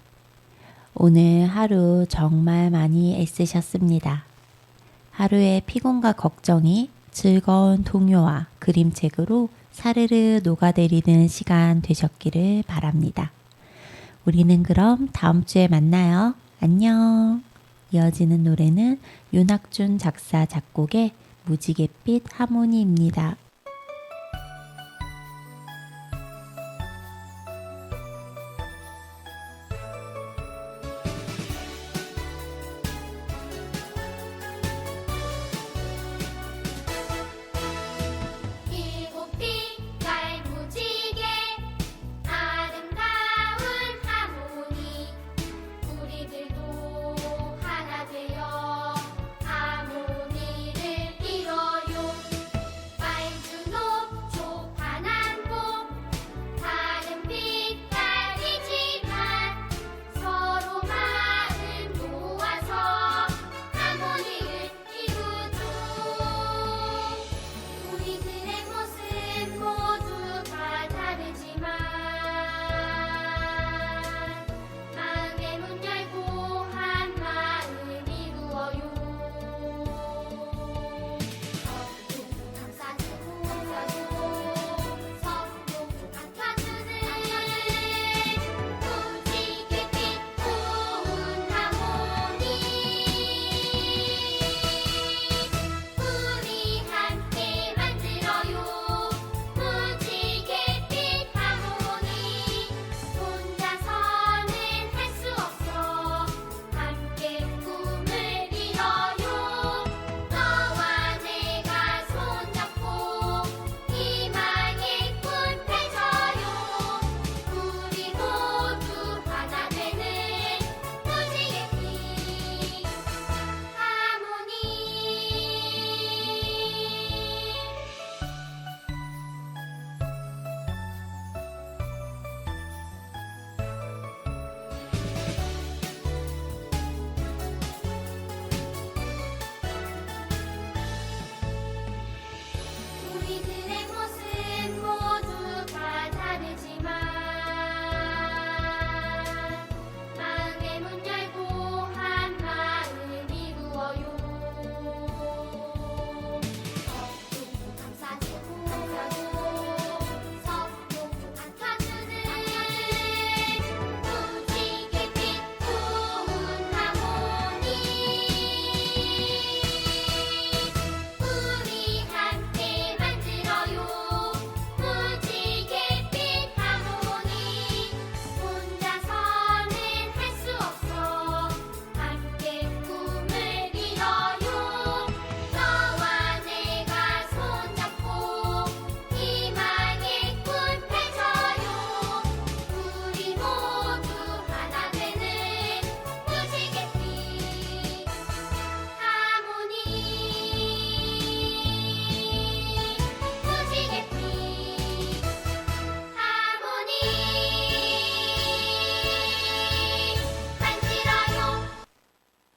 오늘 하루 정말 많이 애쓰셨습니다. 하루의 피곤과 걱정이 즐거운 동요와 그림책으로 사르르 녹아내리는 시간 되셨기를 바랍니다. 우리는 그럼 다음 주에 만나요. 안녕. 이어지는 노래는 윤학준 작사 작곡의 무지갯빛 하모니입니다.